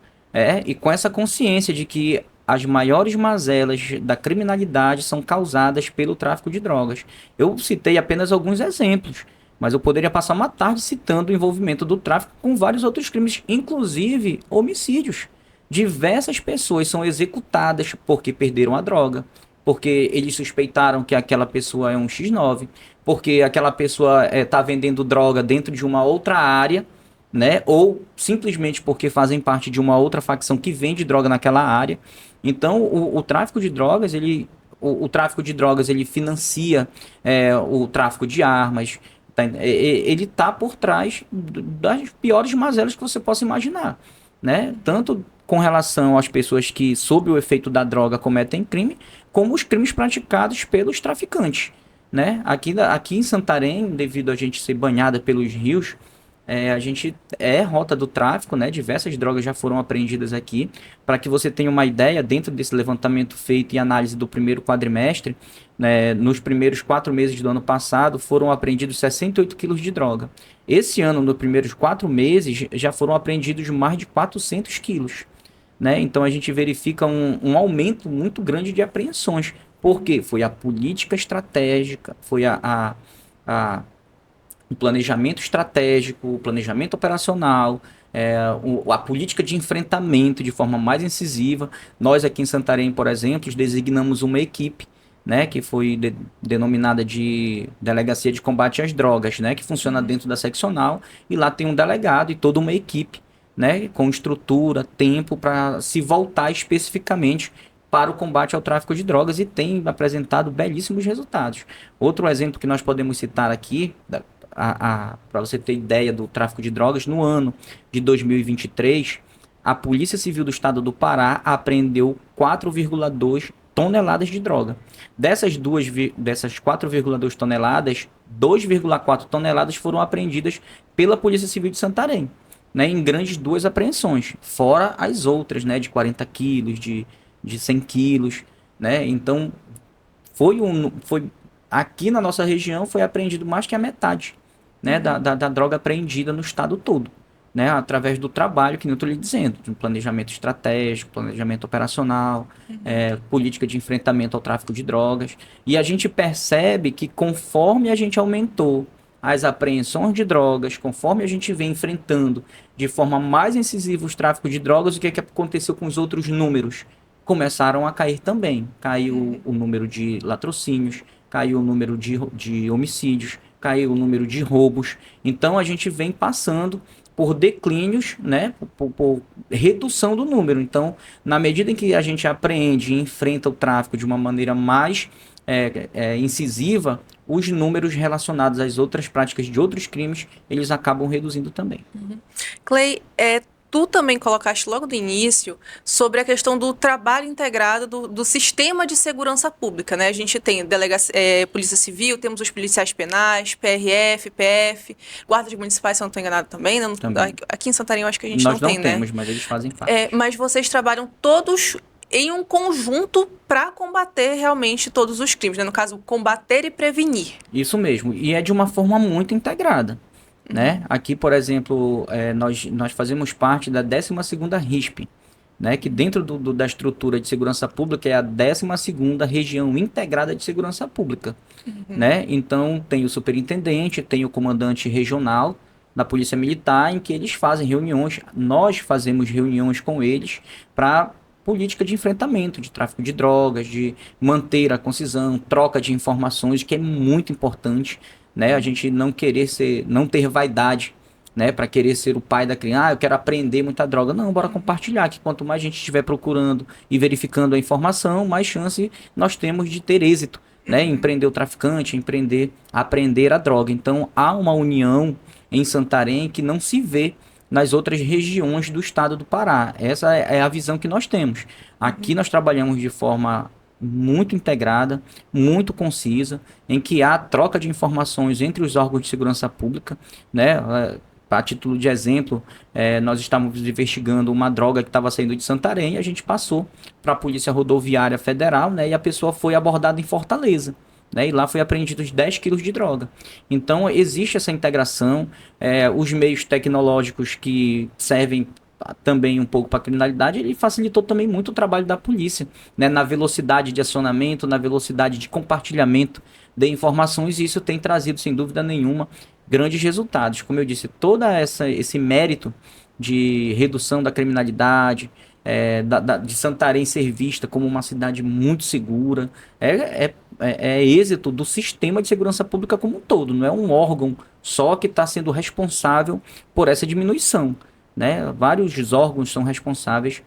e com essa consciência de que as maiores mazelas da criminalidade são causadas pelo tráfico de drogas. Eu citei apenas alguns exemplos, mas eu poderia passar uma tarde citando o envolvimento do tráfico com vários outros crimes, inclusive homicídios. Diversas pessoas são executadas porque perderam a droga, porque eles suspeitaram que aquela pessoa é um X9, porque aquela pessoa está vendendo droga dentro de uma outra área, né? Ou simplesmente porque fazem parte de uma outra facção que vende droga naquela área. Então, o tráfico de drogas, o tráfico de drogas, ele financia o tráfico de armas. Tá? Ele está por trás das piores mazelas que você possa imaginar, né? Tanto com relação às pessoas que, sob o efeito da droga, cometem crime, como os crimes praticados pelos traficantes, né? Aqui em Santarém, devido a gente ser banhada pelos rios, a gente rota do tráfico, né? Diversas drogas já foram apreendidas aqui. Para que você tenha uma ideia, dentro desse levantamento feito e análise do primeiro quadrimestre, né, nos primeiros 4 meses do ano passado, foram apreendidos 68 quilos de droga. Esse ano, nos primeiros 4 meses, já foram apreendidos mais de 400 quilos, né? Então a gente verifica um aumento muito grande de apreensões. Por quê? Foi a política estratégica, foi a o planejamento estratégico, o planejamento operacional, a política de enfrentamento de forma mais incisiva. Nós aqui em Santarém, por exemplo, designamos uma equipe, né, que foi denominada de Delegacia de Combate às Drogas, né, que funciona dentro da seccional, e lá tem um delegado e toda uma equipe, né, com estrutura, tempo para se voltar especificamente para o combate ao tráfico de drogas, e tem apresentado belíssimos resultados. Outro exemplo que nós podemos citar aqui, para você ter ideia do tráfico de drogas, no ano de 2023, a Polícia Civil do Estado do Pará apreendeu 4,2 toneladas de droga. Dessas 4,2 toneladas, 2,4 toneladas foram apreendidas pela Polícia Civil de Santarém, né, em grandes duas apreensões, fora as outras, né, de 40 quilos, de 100 quilos, né? Então, foi aqui na nossa região foi apreendido mais que a metade, né, da droga apreendida no estado todo, né, através do trabalho que eu estou lhe dizendo, de um planejamento estratégico, planejamento operacional, política de enfrentamento ao tráfico de drogas. E a gente percebe que conforme a gente aumentou as apreensões de drogas, conforme a gente vem enfrentando de forma mais incisiva os tráficos de drogas, o que aconteceu com os outros números? Começaram a cair também. Caiu o número de latrocínios, caiu o número de homicídios, caiu o número de roubos. Então a gente vem passando por declínios, né, por redução do número. Então, na medida em que a gente apreende e enfrenta o tráfico de uma maneira mais incisiva, os números relacionados às outras práticas de outros crimes, eles acabam reduzindo também. Clay, tu também colocaste logo do início sobre a questão do trabalho integrado do sistema de segurança pública, né? A gente tem Polícia Civil, temos os policiais penais, PRF, PF, guardas municipais, se eu não estou enganado também, né? Também. Aqui em Santarém eu acho que a gente Nós não tem, não né? temos, mas eles fazem parte. Mas vocês trabalham todos em um conjunto para combater realmente todos os crimes, né? No caso, combater e prevenir. Isso mesmo, e é de uma forma muito integrada. Né? Aqui, por exemplo, nós fazemos parte da 12ª RISP, né? Que dentro da estrutura de segurança pública é a 12ª Região Integrada de Segurança Pública. Né? Então, tem o superintendente, tem o comandante regional da Polícia Militar, em que eles fazem reuniões, nós fazemos reuniões com eles para política de enfrentamento de tráfico de drogas, de manter a concisão, troca de informações, que é muito importante, né? A gente não ter vaidade, né? Para querer ser o pai da criança, eu quero aprender muita droga. Não, bora compartilhar, que quanto mais a gente estiver procurando e verificando a informação, mais chance nós temos de ter êxito, né? Empreender o traficante, aprender a droga. Então, há uma união em Santarém que não se vê nas outras regiões do estado do Pará. Essa é a visão que nós temos. Aqui nós trabalhamos de forma muito integrada, muito concisa, em que há troca de informações entre os órgãos de segurança pública, né? A título de exemplo, nós estávamos investigando uma droga que estava saindo de Santarém, e a gente passou para a Polícia Rodoviária Federal, né? E a pessoa foi abordada em Fortaleza. Né, e lá foi apreendidos 10 quilos de droga. Então, existe essa integração, os meios tecnológicos que servem também um pouco para a criminalidade, ele facilitou também muito o trabalho da polícia, né, na velocidade de acionamento, na velocidade de compartilhamento de informações, e isso tem trazido, sem dúvida nenhuma, grandes resultados. Como eu disse, todo esse mérito de redução da criminalidade, de Santarém ser vista como uma cidade muito segura, é êxito do sistema de segurança pública como um todo, não é um órgão só que está sendo responsável por essa diminuição, né? Vários órgãos são responsáveis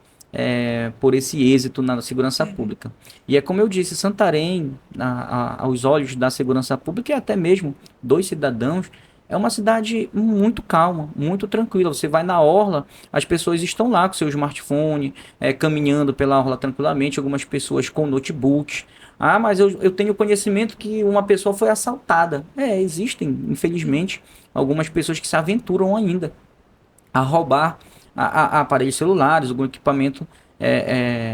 por esse êxito na segurança pública. E é como eu disse, Santarém, aos olhos da segurança pública e até mesmo dos cidadãos, é uma cidade muito calma, muito tranquila. Você vai na orla, as pessoas estão lá com seu smartphone, caminhando pela orla tranquilamente, algumas pessoas com notebooks. Ah, mas eu tenho conhecimento que uma pessoa foi assaltada. Existem, infelizmente, algumas pessoas que se aventuram ainda a roubar aparelhos celulares, algum equipamento,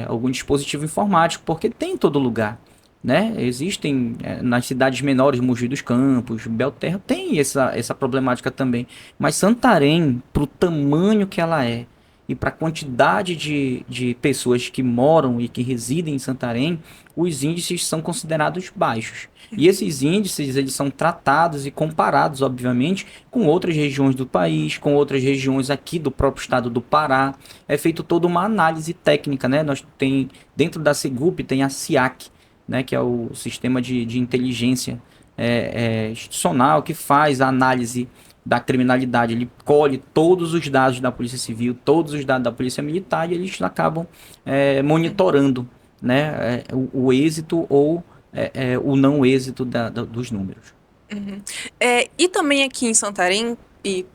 algum dispositivo informático, porque tem em todo lugar. Né? Existem nas cidades menores, Mogi dos Campos, Belterra, tem essa problemática também. Mas Santarém, para o tamanho que ela é e para a quantidade de pessoas que moram e que residem em Santarém, os índices são considerados baixos. E esses índices, eles são tratados e comparados, obviamente, com outras regiões do país, com outras regiões aqui do próprio estado do Pará. É feito toda uma análise técnica, né? Dentro da Segup tem a SIAC, né, que é o sistema de inteligência institucional que faz a análise da criminalidade. Ele colhe todos os dados da Polícia Civil, todos os dados da Polícia Militar, e eles acabam monitorando, né, o êxito ou o não êxito dos números. Uhum. E também aqui em Santarém, e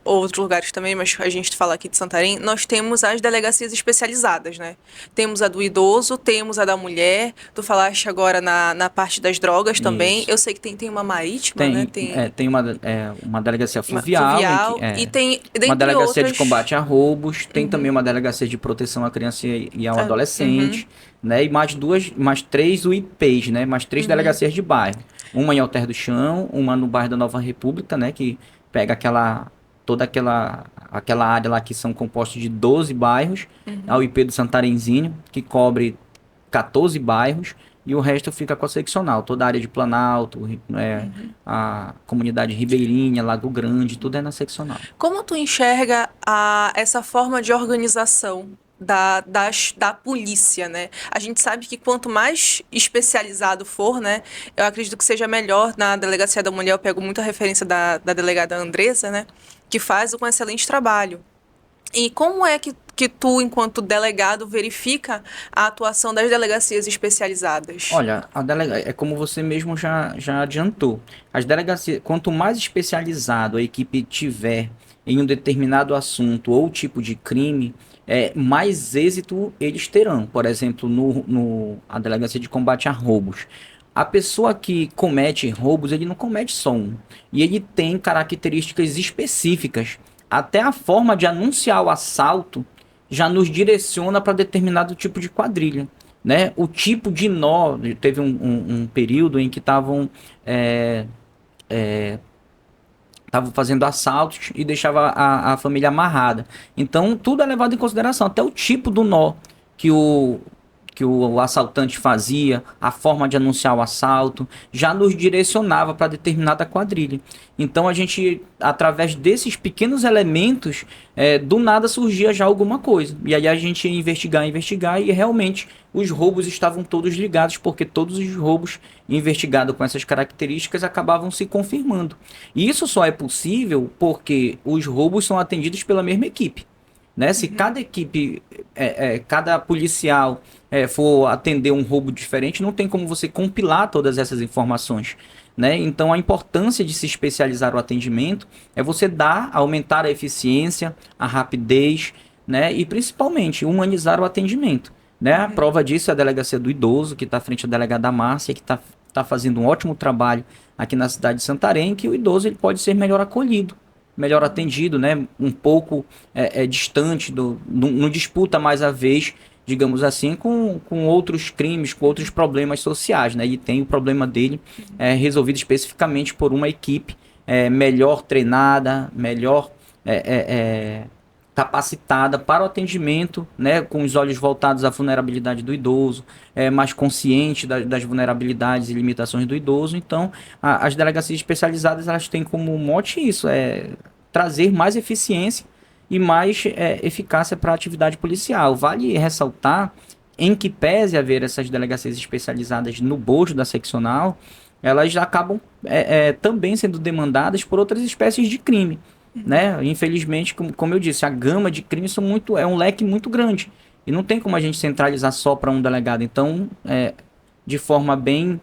outros lugares também, mas a gente fala aqui de Santarém, nós temos as delegacias especializadas, né? Temos a do idoso, temos a da mulher, tu falaste agora na parte das drogas também. Isso. Eu sei que tem uma marítima, né? Tem uma delegacia fluvial e tem uma delegacia outras... de combate a roubos, tem também uma delegacia de proteção à criança e ao adolescente, né? E mais 3 UIPs, né? Mais 3 delegacias de bairro. Uma em Alter do Chão, uma no bairro da Nova República, né? Que pega toda aquela área lá que são compostos de 12 bairros, a UIP do Santarenzinho, que cobre 14 bairros, e o resto fica com a seccional. Toda a área de Planalto, a comunidade ribeirinha, Lago Grande, tudo é na seccional. Como tu enxerga essa forma de organização da polícia, né? A gente sabe que quanto mais especializado for, né? Eu acredito que seja melhor. Na Delegacia da Mulher, eu pego muita referência da delegada Andressa, né? Que faz um excelente trabalho. E como é que tu, enquanto delegado, verifica a atuação das delegacias especializadas? Olha, é como você mesmo já adiantou. As delegacias, quanto mais especializado a equipe tiver em um determinado assunto ou tipo de crime, mais êxito eles terão. Por exemplo, a delegacia de combate a roubos. A pessoa que comete roubos, ele não comete só um. E ele tem características específicas. Até a forma de anunciar o assalto já nos direciona para determinado tipo de quadrilha, né? O tipo de nó, teve um período em que estavam fazendo assaltos e deixava a família amarrada. Então tudo é levado em consideração, até o tipo do nó que o assaltante fazia, a forma de anunciar o assalto, já nos direcionava para determinada quadrilha. Então a gente, através desses pequenos elementos, do nada surgia já alguma coisa. E aí a gente ia investigar e realmente os roubos estavam todos ligados, porque todos os roubos investigados com essas características acabavam se confirmando. E isso só é possível porque os roubos são atendidos pela mesma equipe. Né? Se cada equipe, cada policial for atender um roubo diferente, não tem como você compilar todas essas informações. Né? Então a importância de se especializar o atendimento é você aumentar a eficiência, a rapidez, né? E principalmente humanizar o atendimento. Né? A prova disso é a Delegacia do Idoso, que está à frente da delegada Márcia, que está fazendo um ótimo trabalho aqui na cidade de Santarém, que o idoso ele pode ser melhor acolhido, melhor atendido, né? Um pouco distante, não disputa mais a vez, digamos assim, com outros crimes, com outros problemas sociais. Né? Ele tem o problema dele resolvido especificamente por uma equipe melhor treinada, melhor capacitada para o atendimento, né? Com os olhos voltados à vulnerabilidade do idoso, mais consciente das vulnerabilidades e limitações do idoso. Então, as delegacias especializadas elas têm como mote isso, trazer mais eficiência e mais eficácia para a atividade policial. Vale ressaltar, em que pese haver essas delegacias especializadas no bojo da seccional, elas acabam também sendo demandadas por outras espécies de crime. Né? Infelizmente, como eu disse, a gama de crimes é um leque muito grande. E não tem como a gente centralizar só para um delegado. Então, de forma bem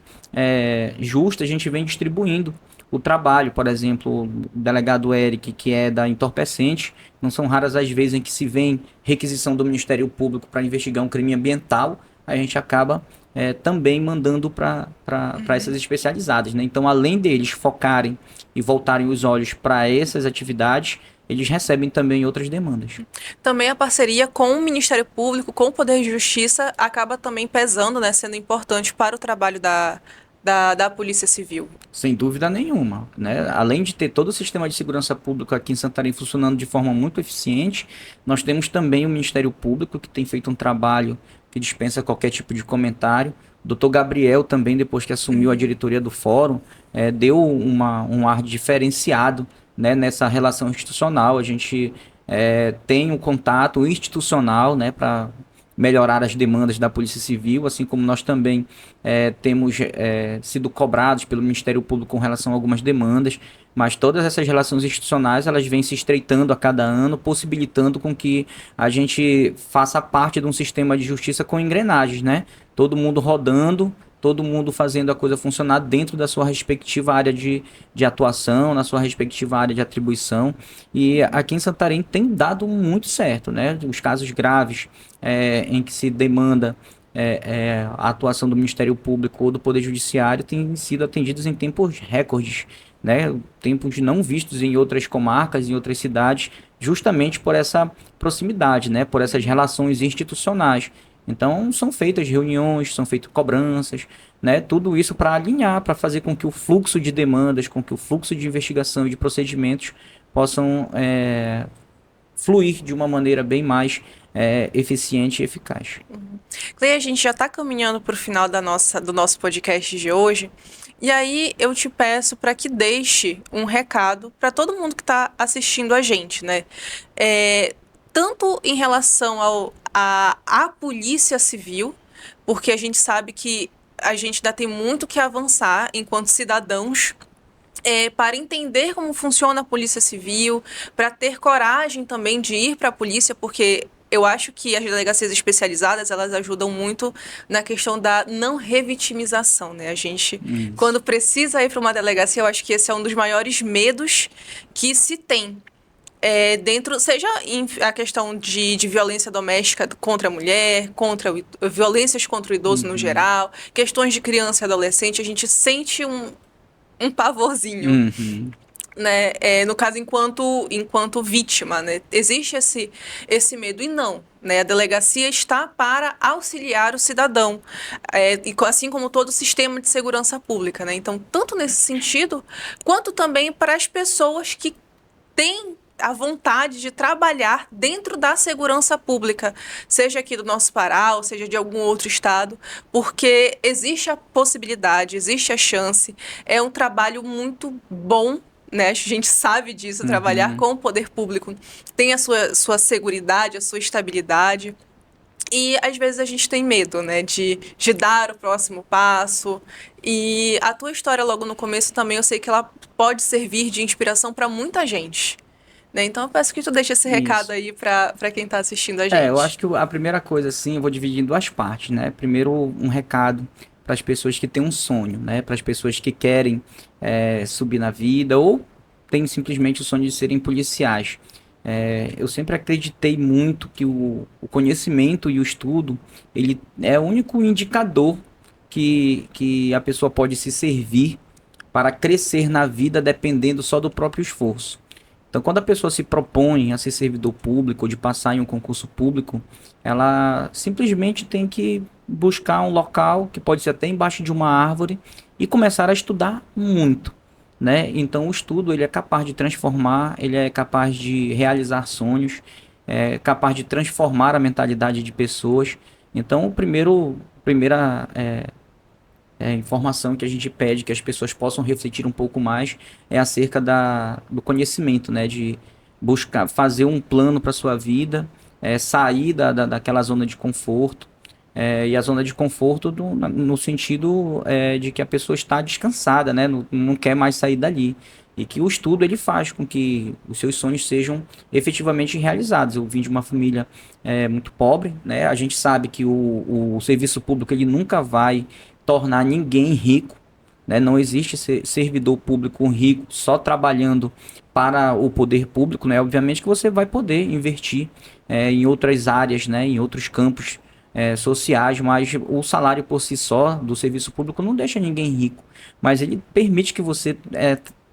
justa, a gente vem distribuindo o trabalho. Por exemplo, o delegado Eric, que é da entorpecente, não são raras as vezes em que se vem requisição do Ministério Público para investigar um crime ambiental, a gente acaba também mandando para essas especializadas. Né? Então, além deles focarem e voltarem os olhos para essas atividades, eles recebem também outras demandas. Também a parceria com o Ministério Público, com o Poder de Justiça, acaba também pesando, né, sendo importante para o trabalho da Polícia Civil. Sem dúvida nenhuma. Né? Além de ter todo o sistema de segurança pública aqui em Santarém funcionando de forma muito eficiente, nós temos também o Ministério Público, que tem feito um trabalho que dispensa qualquer tipo de comentário. O Dr. Gabriel também, depois que assumiu a diretoria do fórum, deu um ar diferenciado, né, nessa relação institucional. A gente tem um contato institucional, né, para melhorar as demandas da Polícia Civil, assim como nós também temos sido cobrados pelo Ministério Público com relação a algumas demandas, mas todas essas relações institucionais elas vêm se estreitando a cada ano, possibilitando com que a gente faça parte de um sistema de justiça com engrenagens, né? Todo mundo rodando, todo mundo fazendo a coisa funcionar dentro da sua respectiva área de atuação, na sua respectiva área de atribuição. E aqui em Santarém tem dado muito certo, né? Os casos graves em que se demanda a atuação do Ministério Público ou do Poder Judiciário têm sido atendidos em tempos recordes, né? Tempos não vistos em outras comarcas, em outras cidades, justamente por essa proximidade, né? Por essas relações institucionais. Então, são feitas reuniões, são feitas cobranças, né? Tudo isso para alinhar, para fazer com que o fluxo de demandas, com que o fluxo de investigação e de procedimentos possam fluir de uma maneira bem mais eficiente e eficaz. Clay, a gente já está caminhando para o final do nosso podcast de hoje. E aí eu te peço para que deixe um recado para todo mundo que está assistindo a gente, né? Tanto em relação à Polícia Civil, porque a gente sabe que a gente ainda tem muito que avançar enquanto cidadãos, para entender como funciona a Polícia Civil, para ter coragem também de ir para a polícia, porque eu acho que as delegacias especializadas, elas ajudam muito na questão da não revitimização, né? A gente, quando precisa ir para uma delegacia, eu acho que esse é um dos maiores medos que se tem. Dentro, seja a questão de violência doméstica contra a mulher, violências contra o idoso no geral, questões de criança e adolescente, a gente sente um pavorzinho. Né? No caso, enquanto vítima, né? Existe esse medo. E não, né? A delegacia está para auxiliar o cidadão, assim como todo o sistema de segurança pública. Né? Então, tanto nesse sentido, quanto também para as pessoas que têm a vontade de trabalhar dentro da segurança pública, seja aqui do nosso Pará, ou seja de algum outro estado, porque existe a possibilidade, existe a chance, é um trabalho muito bom, né? A gente sabe disso, trabalhar com o poder público tem a sua seguridade, a sua estabilidade. E às vezes a gente tem medo, né, de dar o próximo passo. E a tua história logo no começo também, eu sei que ela pode servir de inspiração para muita gente. Né? Então eu peço que tu deixe esse recado aí para quem está assistindo a gente. Eu acho que a primeira coisa, assim, eu vou dividir em duas partes, né? Primeiro, um recado para as pessoas que têm um sonho, né? Para as pessoas que querem subir na vida ou têm simplesmente o sonho de serem policiais. Eu sempre acreditei muito que o conhecimento e o estudo, ele é o único indicador que a pessoa pode se servir para crescer na vida dependendo só do próprio esforço. Então, quando a pessoa se propõe a ser servidor público ou de passar em um concurso público, ela simplesmente tem que buscar um local, que pode ser até embaixo de uma árvore, e começar a estudar muito, né? Então, o estudo ele é capaz de transformar, ele é capaz de realizar sonhos, é capaz de transformar a mentalidade de pessoas. Então, primeira informação que a gente pede que as pessoas possam refletir um pouco mais é acerca do conhecimento, né? De buscar fazer um plano para sua vida, sair daquela zona de conforto, e a zona de conforto no sentido de que a pessoa está descansada, né? Não quer mais sair dali. E que o estudo ele faz com que os seus sonhos sejam efetivamente realizados. Eu vim de uma família muito pobre, né? A gente sabe que o serviço público ele nunca vai tornar ninguém rico, né? Não existe servidor público rico só trabalhando para o poder público, né? Obviamente que você vai poder investir em outras áreas, né? Em outros campos sociais, mas o salário por si só do serviço público não deixa ninguém rico, mas ele permite que você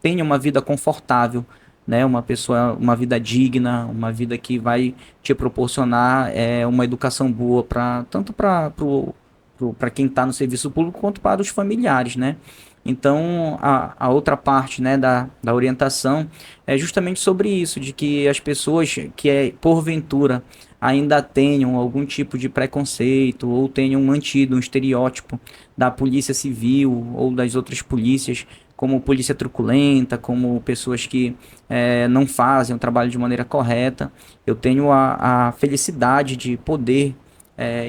tenha uma vida confortável, né? Uma vida digna, uma vida que vai te proporcionar uma educação boa tanto para quem está no serviço público quanto para os familiares, né? Então, a outra parte, né, da orientação é justamente sobre isso, de que as pessoas que, porventura, ainda tenham algum tipo de preconceito ou tenham mantido um estereótipo da polícia civil ou das outras polícias, como polícia truculenta, como pessoas que não fazem o trabalho de maneira correta, eu tenho a felicidade de poder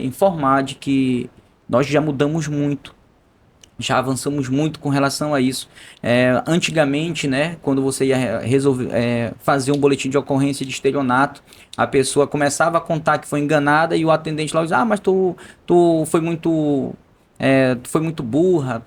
informar de que nós já mudamos muito, já avançamos muito com relação a isso. Antigamente, né, quando você ia fazer um boletim de ocorrência de estelionato, a pessoa começava a contar que foi enganada e o atendente lá dizia, mas tu foi muito burra,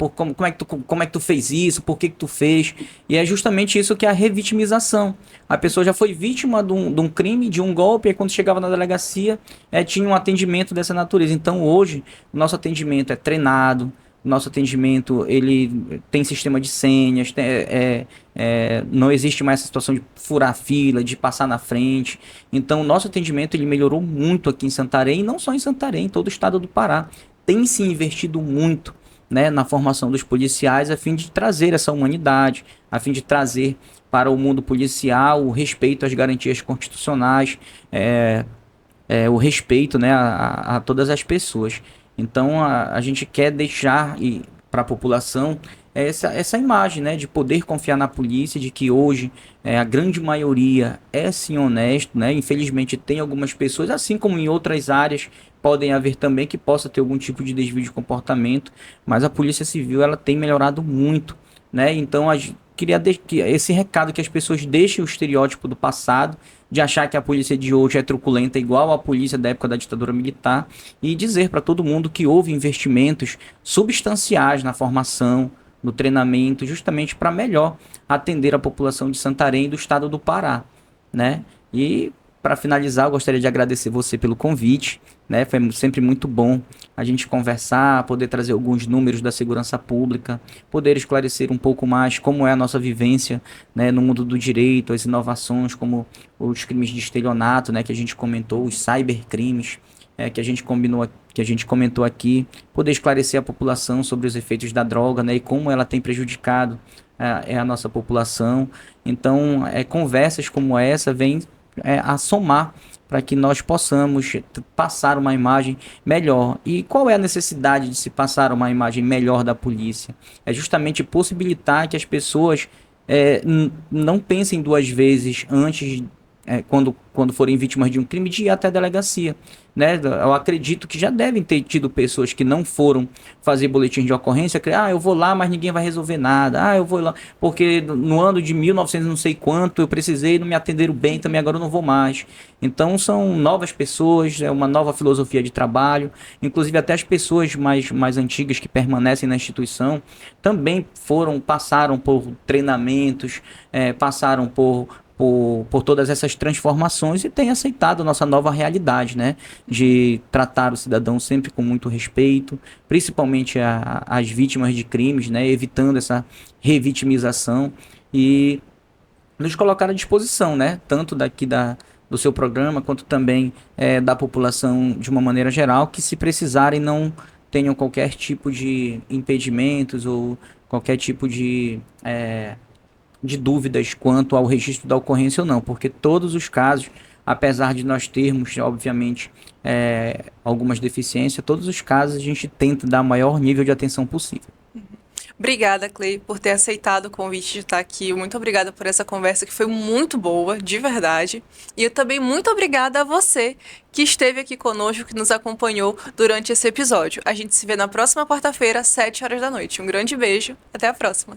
como é que tu fez isso, por que tu fez? E é justamente isso que é a revitimização. A pessoa já foi vítima de um crime, de um golpe, e quando chegava na delegacia, tinha um atendimento dessa natureza. Então hoje, o nosso atendimento é treinado, o nosso atendimento ele tem sistema de senhas, não existe mais essa situação de furar fila, de passar na frente. Então o nosso atendimento ele melhorou muito aqui em Santarém, e não só em Santarém, em todo o estado do Pará. Tem se investido muito, né, na formação dos policiais a fim de trazer essa humanidade, a fim de trazer para o mundo policial o respeito às garantias constitucionais, o respeito, né, a todas as pessoas. Então a gente quer deixar para a população essa imagem, né, de poder confiar na polícia, de que hoje a grande maioria é sim honesto, né? Infelizmente tem algumas pessoas, assim como em outras áreas, podem haver também que possa ter algum tipo de desvio de comportamento, mas a Polícia Civil ela tem melhorado muito, né? Então queria que esse recado que as pessoas deixem o estereótipo do passado, de achar que a polícia de hoje é truculenta igual a polícia da época da ditadura militar, e dizer para todo mundo que houve investimentos substanciais na formação, no treinamento, justamente para melhor atender a população de Santarém e do estado do Pará, né? E para finalizar, eu gostaria de agradecer você pelo convite, né? Foi sempre muito bom a gente conversar, poder trazer alguns números da segurança pública, poder esclarecer um pouco mais como é a nossa vivência, né, no mundo do direito, as inovações, como os crimes de estelionato, né, que a gente comentou, os cybercrimes, que a gente comentou aqui, poder esclarecer a população sobre os efeitos da droga, né, e como ela tem prejudicado a nossa população. Então, conversas como essa vêm a somar para que nós possamos passar uma imagem melhor. E qual é a necessidade de se passar uma imagem melhor da polícia? É justamente possibilitar que as pessoas não pensem duas vezes antes, quando forem vítimas de um crime, de ir até a delegacia, né? Eu acredito que já devem ter tido pessoas que não foram fazer boletim de ocorrência, que, eu vou lá, mas ninguém vai resolver nada. Eu vou lá, porque no ano de 1900 não sei quanto, eu precisei, não me atenderam bem, também agora eu não vou mais. Então são novas pessoas, é uma nova filosofia de trabalho, inclusive até as pessoas mais antigas que permanecem na instituição também passaram por treinamentos, passaram por todas essas transformações e tem aceitado a nossa nova realidade, né? De tratar o cidadão sempre com muito respeito, principalmente as vítimas de crimes, né? Evitando essa revitimização e nos colocar à disposição, né? Tanto do seu programa, quanto também da população de uma maneira geral, que se precisarem não tenham qualquer tipo de impedimentos ou qualquer tipo de dúvidas quanto ao registro da ocorrência ou não, porque todos os casos, apesar de nós termos, obviamente, algumas deficiências, todos os casos a gente tenta dar o maior nível de atenção possível. Obrigada, Clay, por ter aceitado o convite de estar aqui. Muito obrigada por essa conversa que foi muito boa, de verdade. E eu também muito obrigada a você que esteve aqui conosco, que nos acompanhou durante esse episódio. A gente se vê na próxima quarta-feira, às 7 horas da noite. Um grande beijo, até a próxima.